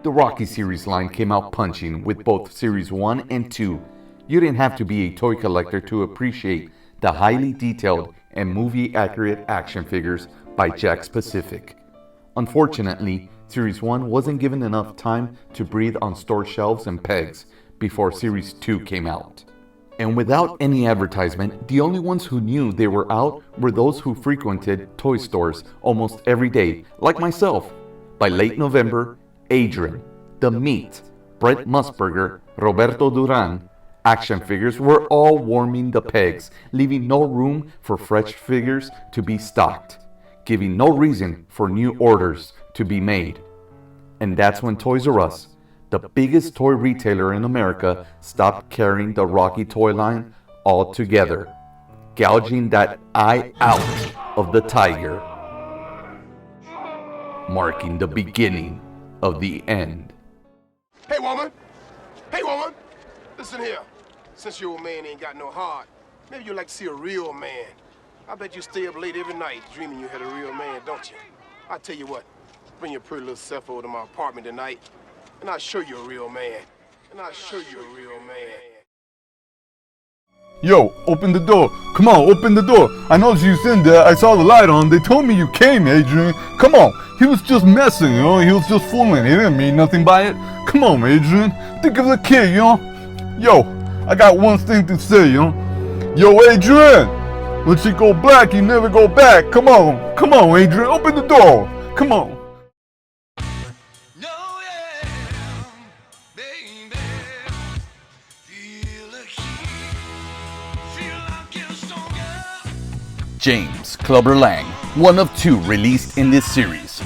The Rocky series line came out punching with both Series 1 and 2. You didn't have to be a toy collector to appreciate the highly detailed and movie-accurate action figures by Jakks Pacific. Unfortunately, Series 1 wasn't given enough time to breathe on store shelves and pegs before Series 2 came out. And without any advertisement, the only ones who knew they were out were those who frequented toy stores almost every day, like myself. By late November, Adrian, The Meat, Brent Musburger, Roberto Duran, action figures were all warming the pegs, leaving no room for fresh figures to be stocked, giving no reason for new orders to be made. And that's when Toys R Us, the biggest toy retailer in America, stopped carrying the Rocky toy line altogether, gouging that eye out of the tiger, marking the beginning of the end. Hey woman! Hey woman! Listen here. Since your old man ain't got no heart, maybe you'd like to see a real man. I bet you stay up late every night dreaming you had a real man, don't you? I tell you what, bring your pretty little self over to my apartment tonight, and I'll show you a real man. Yo, open the door. Come on, open the door. I know she's in there. I saw the light on. They told me you came, Adrian. Come on. He was just messing, you know. He was just fooling. He didn't mean nothing by it. Come on, Adrian. Think of the kid, you know. Yo, I got one thing to say, you know. Yo, Adrian. When she go black, you never go back. Come on. Come on, Adrian. Open the door. Come on. James Clubber Lang, one of two released in this series.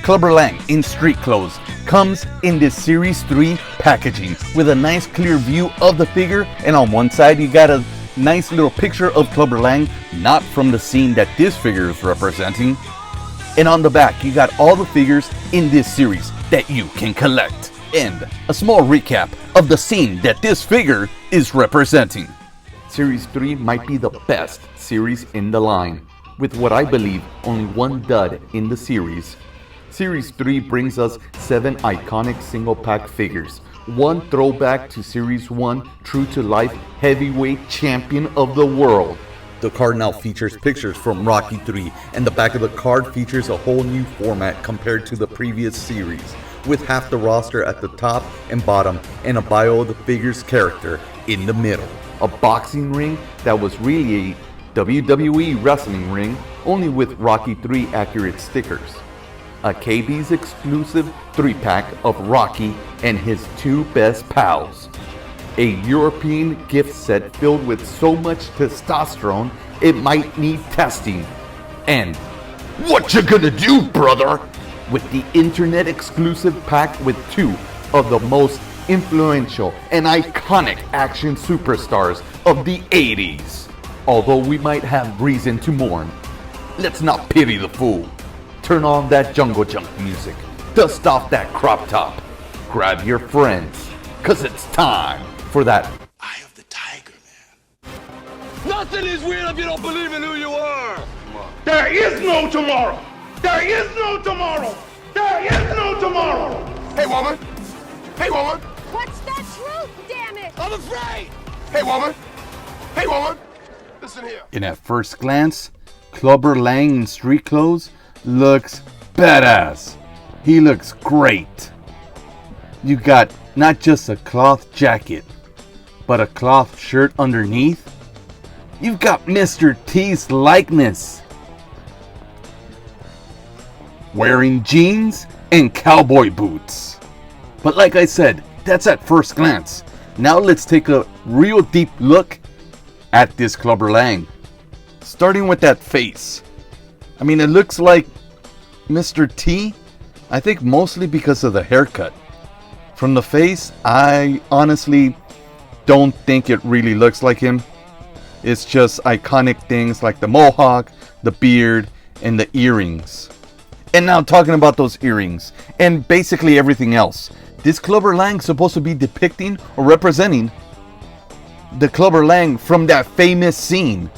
Clubber Lang in street clothes comes in this Series 3 packaging with a nice clear view of the figure, and on one side you got a nice little picture of Clubber Lang, not from the scene that this figure is representing. And on the back you got all the figures in this series that you can collect, and a small recap of the scene that this figure is representing. Series 3 might be the best series in the line, with what I believe only one dud in the series. Series 3 brings us 7 iconic single-pack figures, one throwback to Series 1 true-to-life heavyweight champion of the world. The card now features pictures from Rocky 3, and the back of the card features a whole new format compared to the previous series, with half the roster at the top and bottom and a bio of the figure's character in the middle. A boxing ring that was really a WWE wrestling ring, only with Rocky 3 accurate stickers. A KB's exclusive 3-pack of Rocky and his 2 best pals. A European gift set filled with so much testosterone it might need testing. And what you gonna do, brother? With the internet exclusive pack with 2 of the most influential and iconic action superstars of the 80s. Although we might have reason to mourn, let's not pity the fool. Turn on that jungle junk music, dust off that crop top, grab your friends, cause it's time for that Eye of the tiger, man. Nothing is real if you don't believe in who you are. There is no tomorrow. There is no tomorrow. There is no tomorrow. Hey woman! Hey woman! What's the truth, damn it? I'm afraid. Hey woman! Hey woman! Listen here. And at first glance, Clubber Lang in street clothes looks badass. He looks great. You got not just a cloth jacket, but a cloth shirt underneath. You've got Mr. T's likeness, wearing jeans and cowboy boots. But like I said, that's at first glance. Now let's take a real deep look at this Clubber Lang. Starting with that face. I mean, it looks like Mr. T. I think mostly because of the haircut. From the face, I honestly don't think it really looks like him. It's just iconic things like the mohawk, the beard, and the earrings. And now talking about those earrings and basically everything else. This Clubber Lang supposed to be depicting or representing the Clubber Lang from that famous scene.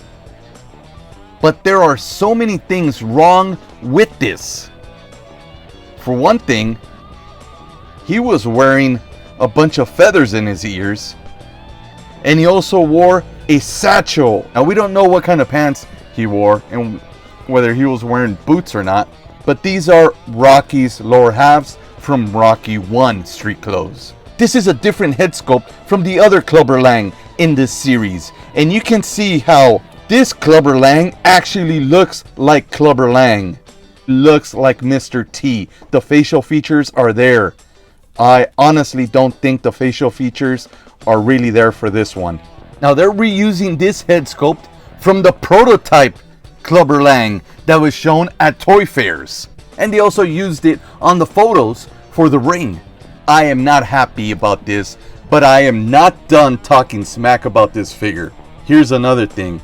But there are so many things wrong with this. For one thing, he was wearing a bunch of feathers in his ears. And he also wore a satchel. Now we don't know what kind of pants he wore and whether he was wearing boots or not. But these are Rocky's lower halves from Rocky 1 Street Clothes. This is a different head sculpt from the other Clubber Lang in this series. And you can see how this Clubber Lang actually looks like Clubber Lang. Looks like Mr. T. The facial features are there. I honestly don't think the facial features are really there for this one. Now they're reusing this head sculpt from the prototype Clubber Lang that was shown at toy fairs. And they also used it on the photos for the ring. I am not happy about this, but I am not done talking smack about this figure. Here's another thing.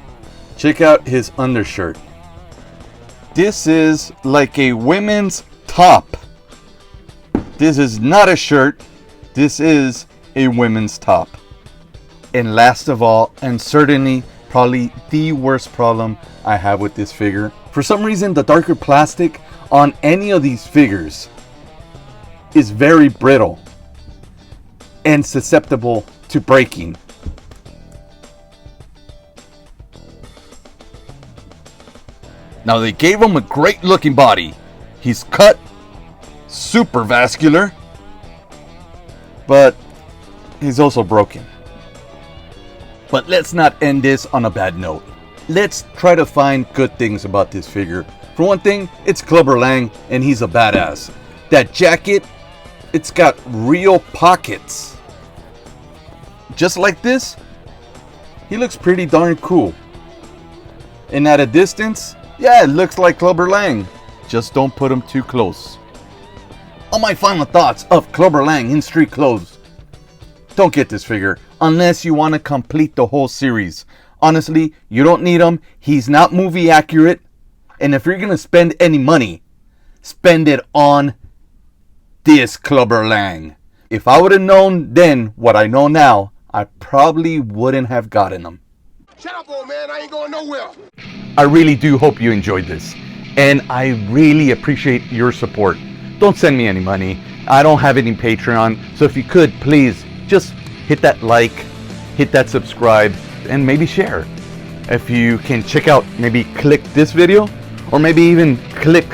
Check out his undershirt. This is like a women's top. This is not a shirt. This is a women's top. And last of all, and certainly probably the worst problem I have with this figure, for some reason the darker plastic on any of these figures is very brittle and susceptible to breaking. Now they gave him a great looking body. He's cut, super vascular, but he's also broken. But let's not end this on a bad note. Let's try to find good things about this figure. For one thing, it's Clubber Lang and he's a badass. That jacket, it's got real pockets. Just like this, he looks pretty darn cool. And at a distance, yeah, it looks like Clubber Lang. Just don't put him too close. On my final thoughts of Clubber Lang in Street Clothes. Don't get this figure unless you want to complete the whole series. Honestly, you don't need him. He's not movie accurate. And if you're going to spend any money, spend it on this Clubber Lang. If I would have known then what I know now, I probably wouldn't have gotten him. Shut up, old man. I ain't going nowhere. I really do hope you enjoyed this. And I really appreciate your support. Don't send me any money. I don't have any Patreon. So if you could, please just hit that like, hit that subscribe, and maybe share. If you can check out, maybe click this video, or maybe even click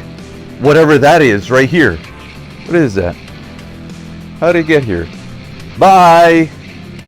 whatever that is right here. What is that? How did it get here? Bye!